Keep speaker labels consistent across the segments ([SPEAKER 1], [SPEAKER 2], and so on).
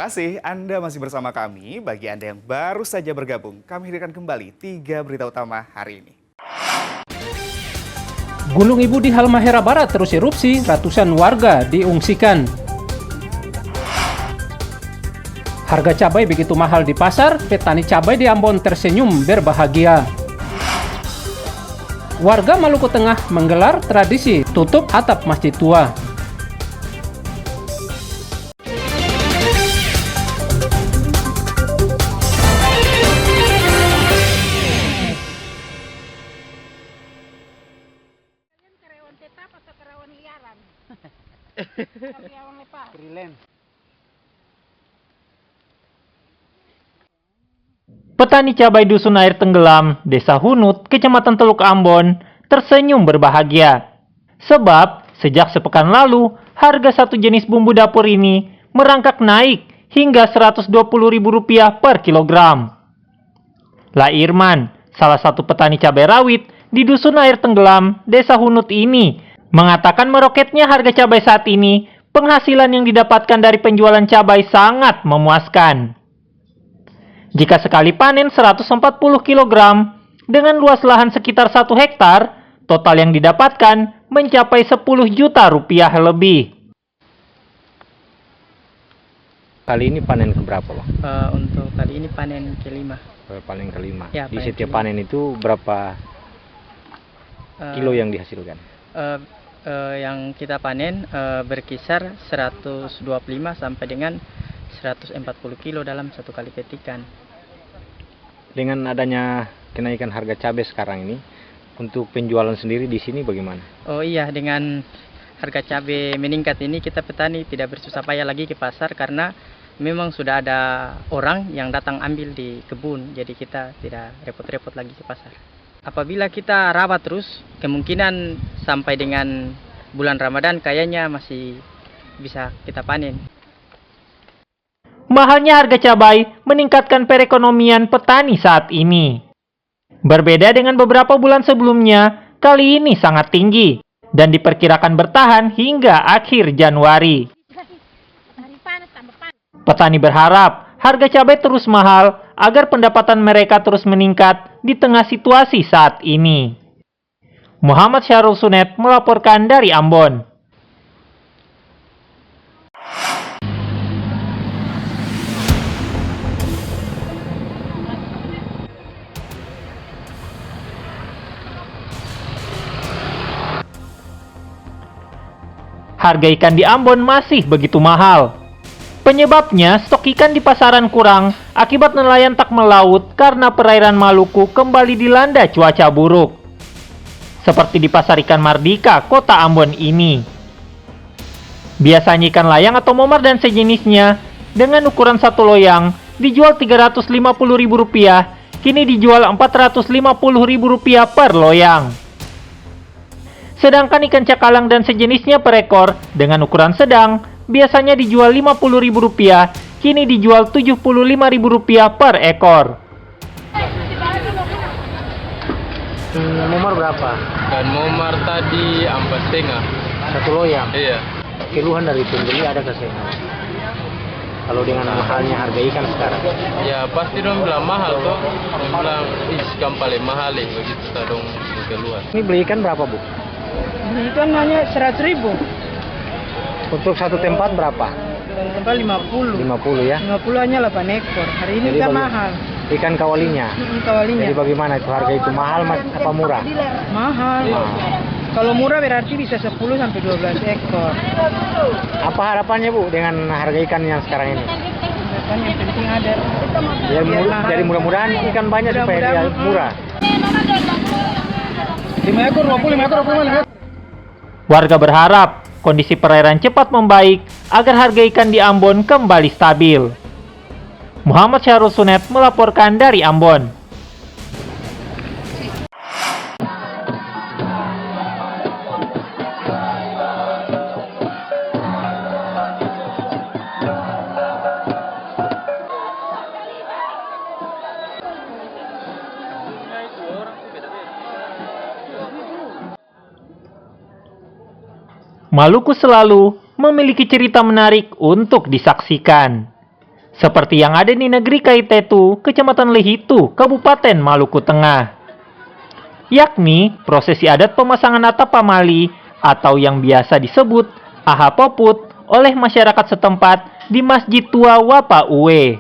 [SPEAKER 1] kasih Anda masih bersama kami. Bagi Anda yang baru saja bergabung, kami hadirkan kembali 3 berita utama hari ini.
[SPEAKER 2] Gunung Ibu di Halmahera Barat terus erupsi, ratusan warga diungsikan. Harga cabai begitu mahal di pasar, petani cabai di Ambon tersenyum berbahagia. Warga Maluku Tengah menggelar tradisi tutup atap masjid tua.
[SPEAKER 3] Tetap atau kerawan liaran? Kerawan lepas.
[SPEAKER 4] Petani cabai Dusun Air Tenggelam, Desa Hunut, Kecamatan Teluk Ambon, tersenyum berbahagia. Sebab, sejak sepekan lalu, harga satu jenis bumbu dapur ini merangkak naik hingga Rp120.000 per kilogram. La Irman, salah satu petani cabai rawit di Dusun Air Tenggelam, Desa Hunut ini, mengatakan meroketnya harga cabai saat ini, penghasilan yang didapatkan dari penjualan cabai sangat memuaskan. Jika sekali panen 140 kg, dengan luas lahan sekitar 1 hektar, total yang didapatkan mencapai 10 juta rupiah lebih.
[SPEAKER 5] Kali ini panen keberapa, Bang?
[SPEAKER 6] Untuk kali ini panen kelima.
[SPEAKER 5] Panen kelima.
[SPEAKER 6] Ya,
[SPEAKER 5] Di
[SPEAKER 6] panen
[SPEAKER 5] setiap
[SPEAKER 6] kelima.
[SPEAKER 5] panen itu berapa kilo yang dihasilkan?
[SPEAKER 6] Yang kita panen berkisar 125 sampai dengan 140 kilo dalam satu kali petikan.
[SPEAKER 5] Dengan adanya kenaikan harga cabai sekarang ini, untuk penjualan sendiri di sini bagaimana?
[SPEAKER 6] Oh iya, dengan harga cabai meningkat ini kita petani tidak bersusah payah lagi ke pasar karena memang sudah ada orang yang datang ambil di kebun, jadi kita tidak repot-repot lagi ke pasar. Apabila kita rawat terus, kemungkinan sampai dengan bulan Ramadan kayaknya masih bisa kita panen.
[SPEAKER 4] Mahalnya harga cabai meningkatkan perekonomian petani saat ini. Berbeda dengan beberapa bulan sebelumnya, kali ini sangat tinggi dan diperkirakan bertahan hingga akhir Januari. Petani berharap harga cabai terus mahal agar pendapatan mereka terus meningkat di tengah situasi saat ini. Muhammad Syarul Sunet melaporkan dari Ambon. Harga ikan di Ambon masih begitu mahal. Penyebabnya, stok ikan di pasaran kurang akibat nelayan tak melaut karena perairan Maluku kembali dilanda cuaca buruk. Seperti di Pasar Ikan Mardika, Kota Ambon ini. Biasanya ikan layang atau momar dan sejenisnya dengan ukuran satu loyang dijual Rp350.000, kini dijual Rp450.000 per loyang. Sedangkan ikan cakalang dan sejenisnya per ekor dengan ukuran sedang biasanya dijual Rp50.000, kini dijual Rp75.000 per ekor.
[SPEAKER 5] Nomor berapa?
[SPEAKER 7] Dan momar tadi 4,5.
[SPEAKER 5] Satu loyang.
[SPEAKER 7] Iya.
[SPEAKER 5] Keluhan dari pembeli ada kesehatan. Kalau dengan mahalnya harga ikan sekarang.
[SPEAKER 7] Ya pasti dong bilang mahal tuh. Dia bilang ikan paling mahal begitu dong keluar.
[SPEAKER 5] Ini beli ikan berapa, Bu?
[SPEAKER 3] Ikan hanya 100.000.
[SPEAKER 5] Untuk satu tempat berapa?
[SPEAKER 3] Tempat 50.
[SPEAKER 5] 50 ya.
[SPEAKER 3] 50 hanya 8 ekor. Hari ini
[SPEAKER 5] Jadi
[SPEAKER 3] kan
[SPEAKER 5] bagi-
[SPEAKER 3] mahal.
[SPEAKER 5] Ikan kawalinya.
[SPEAKER 3] Kawalinya.
[SPEAKER 5] Jadi bagaimana itu harga itu mahal apa murah?
[SPEAKER 3] Mahal. Kalau murah berarti bisa 10 sampai 12 ekor.
[SPEAKER 5] Apa harapannya, Bu, dengan harga ikan yang sekarang ini?
[SPEAKER 3] Kan yang penting ada.
[SPEAKER 5] Jadi mudah-mudahan ikan banyak supaya dia murah.
[SPEAKER 3] 5 ekor, 25 ekor, 25 ekor.
[SPEAKER 4] Warga berharap kondisi perairan cepat membaik agar harga ikan di Ambon kembali stabil. Muhammad Syarul Sunet melaporkan dari Ambon. Maluku selalu memiliki cerita menarik untuk disaksikan. seperti yang ada di negeri Kaitetu, Kecamatan Lehitu, Kabupaten Maluku Tengah. Yakni prosesi adat pemasangan atap pamali atau yang biasa disebut aha poput oleh masyarakat setempat di Masjid Tua Wapa Uwe.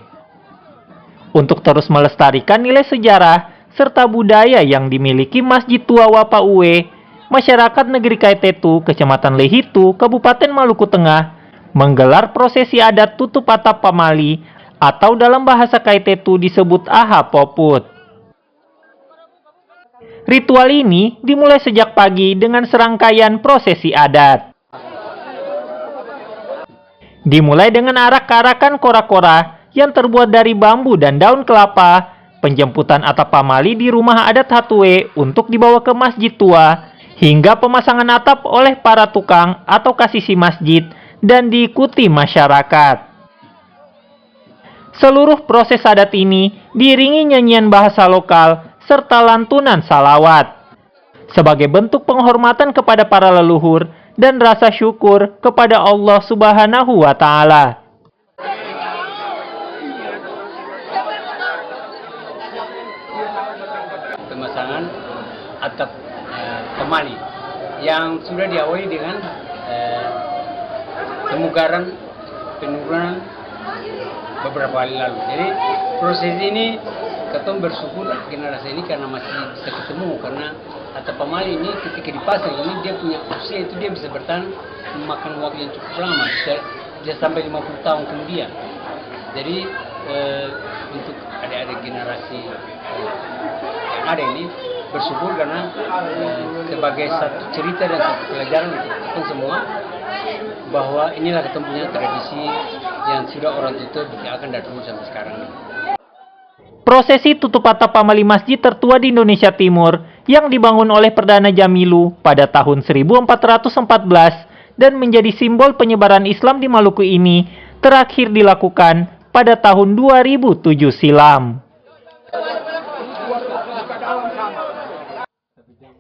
[SPEAKER 4] Untuk terus melestarikan nilai sejarah serta budaya yang dimiliki Masjid Tua Wapa Uwe, masyarakat negeri Kaitetu, Kecamatan Lehitu, Kabupaten Maluku Tengah, menggelar prosesi adat tutup atap pamali atau dalam bahasa Kaitetu disebut aha poput. Ritual ini dimulai sejak pagi dengan serangkaian prosesi adat. Dimulai dengan arak-arakan kora-kora yang terbuat dari bambu dan daun kelapa, penjemputan atap pamali di rumah adat Hatue untuk dibawa ke masjid tua, hingga pemasangan atap oleh para tukang atau kasisi masjid dan diikuti masyarakat. Seluruh proses adat ini diiringi nyanyian bahasa lokal serta lantunan salawat sebagai bentuk penghormatan kepada para leluhur dan rasa syukur kepada Allah Subhanahu wa Ta'ala.
[SPEAKER 8] Pemasangan atap pemali yang sudah diawali dengan pemugaran penurunan beberapa hari lalu. Jadi proses ini ketemu bersyukur generasi ini karena masih bisa ketemu, karena atap pamali ini ketika dipasang ini dia punya usia itu dia bisa bertahan memakan waktu yang cukup lama, bisa sampai 50 tahun kemudian. Jadi untuk adik-adik generasi yang ada ini bersyukur karena sebagai satu cerita dan satu pelajaran untuk kita semua bahwa inilah ketemunya tradisi yang sudah orang tutup akan dari dulu sampai sekarang ini.
[SPEAKER 4] Prosesi tutup atap pamali masjid tertua di Indonesia Timur yang dibangun oleh Perdana Jamilu pada tahun 1414 dan menjadi simbol penyebaran Islam di Maluku ini terakhir dilakukan pada tahun 2007 silam.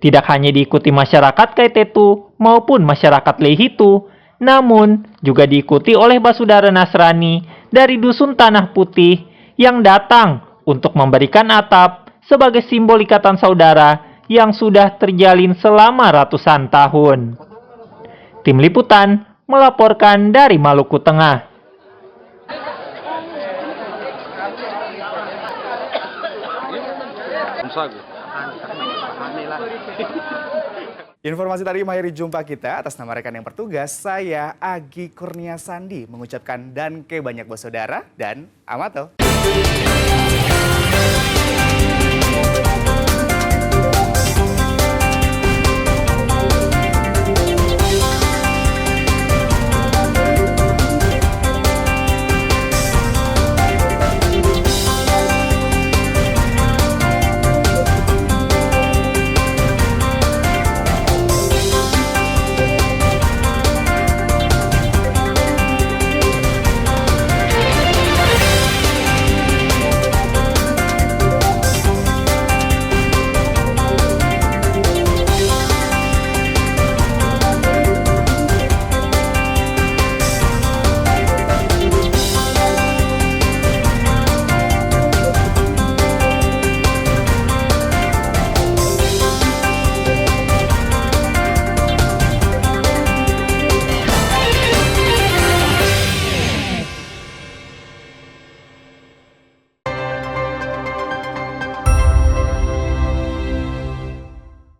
[SPEAKER 4] Tidak hanya diikuti masyarakat Kaitetu maupun masyarakat Lehitu, namun juga diikuti oleh basudara Nasrani dari Dusun Tanah Putih yang datang untuk memberikan atap sebagai simbol ikatan saudara yang sudah terjalin selama ratusan tahun. Tim Liputan melaporkan dari Maluku Tengah.
[SPEAKER 1] Informasi tadi mengakhiri jumpa kita. Atas nama rekan yang bertugas, saya Agi Kurnia Sandi mengucapkan danke banyak buat saudara dan amato.